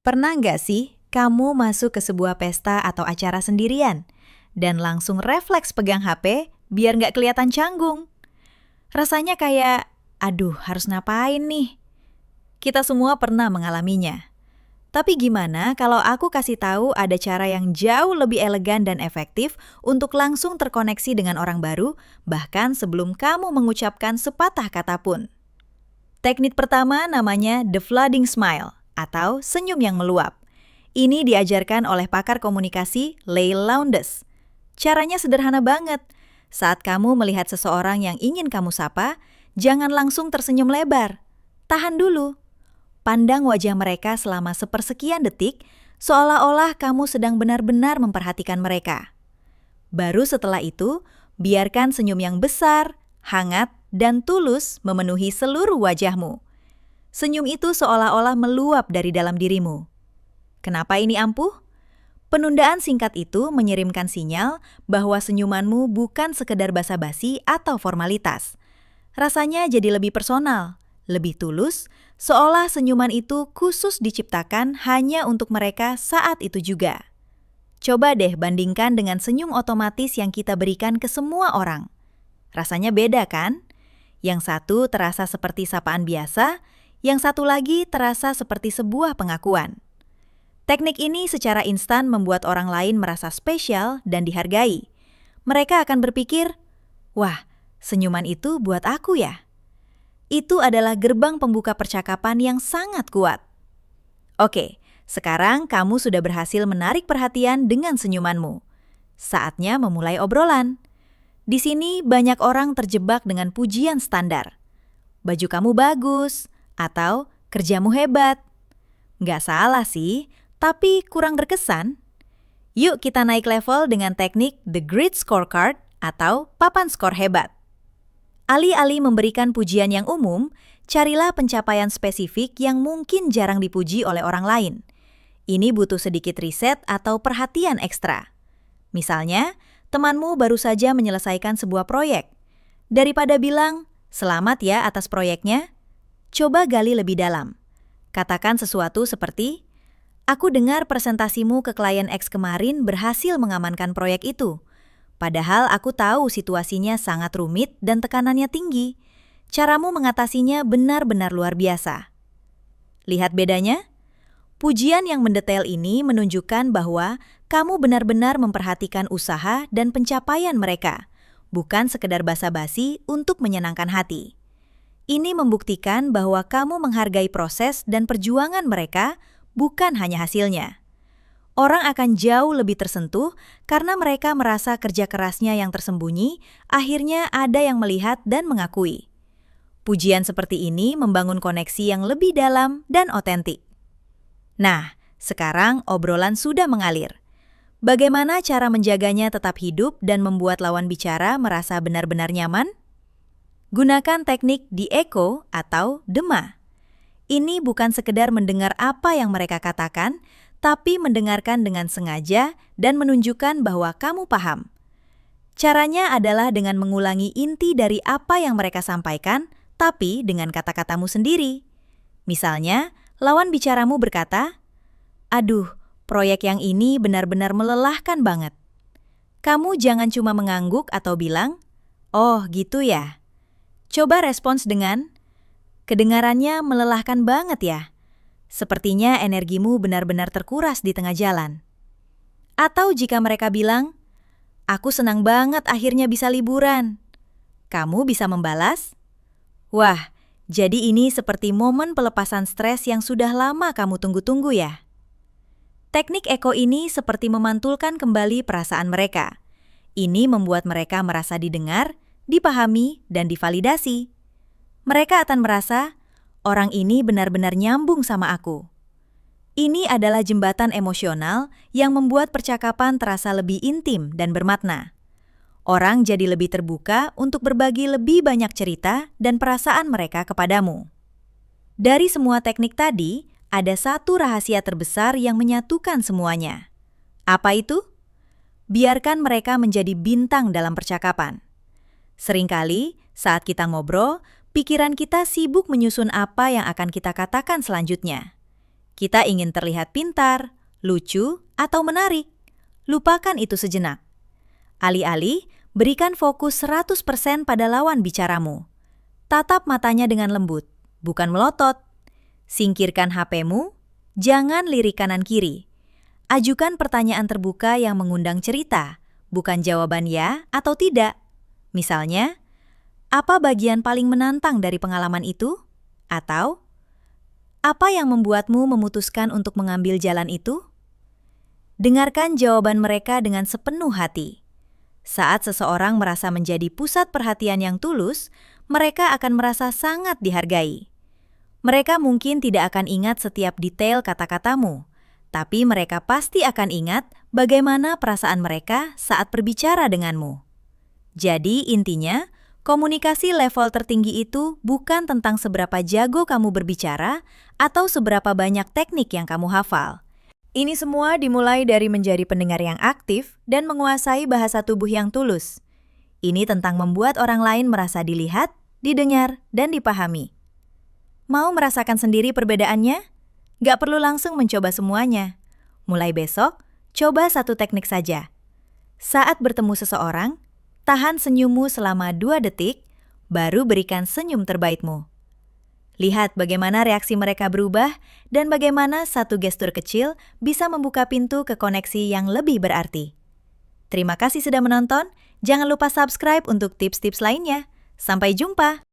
Pernah nggak sih kamu masuk ke sebuah pesta atau acara sendirian dan langsung refleks pegang HP biar nggak kelihatan canggung? Rasanya kayak, aduh harus ngapain nih? Kita semua pernah mengalaminya. Tapi gimana kalau aku kasih tahu ada cara yang jauh lebih elegan dan efektif untuk langsung terkoneksi dengan orang baru, bahkan sebelum kamu mengucapkan sepatah kata pun? Teknik pertama namanya The Flooding Smile atau senyum yang meluap. Ini diajarkan oleh pakar komunikasi Leigh Lowndes. Caranya sederhana banget. Saat kamu melihat seseorang yang ingin kamu sapa, jangan langsung tersenyum lebar. Tahan dulu. Pandang wajah mereka selama sepersekian detik, seolah-olah kamu sedang benar-benar memperhatikan mereka. Baru setelah itu, biarkan senyum yang besar, hangat, dan tulus memenuhi seluruh wajahmu. Senyum itu seolah-olah meluap dari dalam dirimu. Kenapa ini ampuh? Penundaan singkat itu mengirimkan sinyal bahwa senyumanmu bukan sekedar basa-basi atau formalitas. Rasanya jadi lebih personal, lebih tulus, seolah senyuman itu khusus diciptakan hanya untuk mereka saat itu juga. Coba deh bandingkan dengan senyum otomatis yang kita berikan ke semua orang. Rasanya beda kan? Yang satu terasa seperti sapaan biasa, yang satu lagi terasa seperti sebuah pengakuan. Teknik ini secara instan membuat orang lain merasa spesial dan dihargai. Mereka akan berpikir, wah, senyuman itu buat aku ya. Itu adalah gerbang pembuka percakapan yang sangat kuat. Oke, sekarang kamu sudah berhasil menarik perhatian dengan senyumanmu. Saatnya memulai obrolan. Di sini banyak orang terjebak dengan pujian standar. Baju kamu bagus, atau kerjamu hebat. Nggak salah sih, tapi kurang berkesan. Yuk kita naik level dengan teknik The Great Scorecard atau papan skor hebat. Alih-alih memberikan pujian yang umum, carilah pencapaian spesifik yang mungkin jarang dipuji oleh orang lain. Ini butuh sedikit riset atau perhatian ekstra. Misalnya, temanmu baru saja menyelesaikan sebuah proyek. Daripada bilang, "Selamat ya atas proyeknya," coba gali lebih dalam. Katakan sesuatu seperti, "Aku dengar presentasimu ke klien X kemarin berhasil mengamankan proyek itu. Padahal aku tahu situasinya sangat rumit dan tekanannya tinggi. Caramu mengatasinya benar-benar luar biasa." Lihat bedanya? Pujian yang mendetail ini menunjukkan bahwa kamu benar-benar memperhatikan usaha dan pencapaian mereka, bukan sekedar basa-basi untuk menyenangkan hati. Ini membuktikan bahwa kamu menghargai proses dan perjuangan mereka, bukan hanya hasilnya. Orang akan jauh lebih tersentuh karena mereka merasa kerja kerasnya yang tersembunyi, akhirnya ada yang melihat dan mengakui. Pujian seperti ini membangun koneksi yang lebih dalam dan otentik. Nah, sekarang obrolan sudah mengalir. Bagaimana cara menjaganya tetap hidup dan membuat lawan bicara merasa benar-benar nyaman? Gunakan teknik The Echo atau Dema. Ini bukan sekedar mendengar apa yang mereka katakan, tapi mendengarkan dengan sengaja dan menunjukkan bahwa kamu paham. Caranya adalah dengan mengulangi inti dari apa yang mereka sampaikan, tapi dengan kata-katamu sendiri. Misalnya, lawan bicaramu berkata, "Aduh, proyek yang ini benar-benar melelahkan banget." Kamu jangan cuma mengangguk atau bilang, "Oh, gitu ya." Coba respons dengan, "Kedengarannya melelahkan banget ya. Sepertinya energimu benar-benar terkuras di tengah jalan." Atau jika mereka bilang, "Aku senang banget akhirnya bisa liburan." Kamu bisa membalas, "Wah, jadi ini seperti momen pelepasan stres yang sudah lama kamu tunggu-tunggu ya." Teknik Echo ini seperti memantulkan kembali perasaan mereka. Ini membuat mereka merasa didengar, dipahami, dan divalidasi. Mereka akan merasa, orang ini benar-benar nyambung sama aku. Ini adalah jembatan emosional yang membuat percakapan terasa lebih intim dan bermakna. Orang jadi lebih terbuka untuk berbagi lebih banyak cerita dan perasaan mereka kepadamu. Dari semua teknik tadi, ada satu rahasia terbesar yang menyatukan semuanya. Apa itu? Biarkan mereka menjadi bintang dalam percakapan. Seringkali, saat kita ngobrol, pikiran kita sibuk menyusun apa yang akan kita katakan selanjutnya. Kita ingin terlihat pintar, lucu, atau menarik. Lupakan itu sejenak. Alih-alih, berikan fokus 100% pada lawan bicaramu. Tatap matanya dengan lembut, bukan melotot. Singkirkan HP-mu, jangan lirik kanan-kiri. Ajukan pertanyaan terbuka yang mengundang cerita, bukan jawaban ya atau tidak. Misalnya, apa bagian paling menantang dari pengalaman itu? Atau, apa yang membuatmu memutuskan untuk mengambil jalan itu? Dengarkan jawaban mereka dengan sepenuh hati. Saat seseorang merasa menjadi pusat perhatian yang tulus, mereka akan merasa sangat dihargai. Mereka mungkin tidak akan ingat setiap detail kata-katamu, tapi mereka pasti akan ingat bagaimana perasaan mereka saat berbicara denganmu. Jadi intinya, komunikasi level tertinggi itu bukan tentang seberapa jago kamu berbicara atau seberapa banyak teknik yang kamu hafal. Ini semua dimulai dari menjadi pendengar yang aktif dan menguasai bahasa tubuh yang tulus. Ini tentang membuat orang lain merasa dilihat, didengar, dan dipahami. Mau merasakan sendiri perbedaannya? Gak perlu langsung mencoba semuanya. Mulai besok, coba satu teknik saja. Saat bertemu seseorang, tahan senyummu selama 2 detik, baru berikan senyum terbaikmu. Lihat bagaimana reaksi mereka berubah dan bagaimana satu gestur kecil bisa membuka pintu ke koneksi yang lebih berarti. Terima kasih sudah menonton. Jangan lupa subscribe untuk tips-tips lainnya. Sampai jumpa!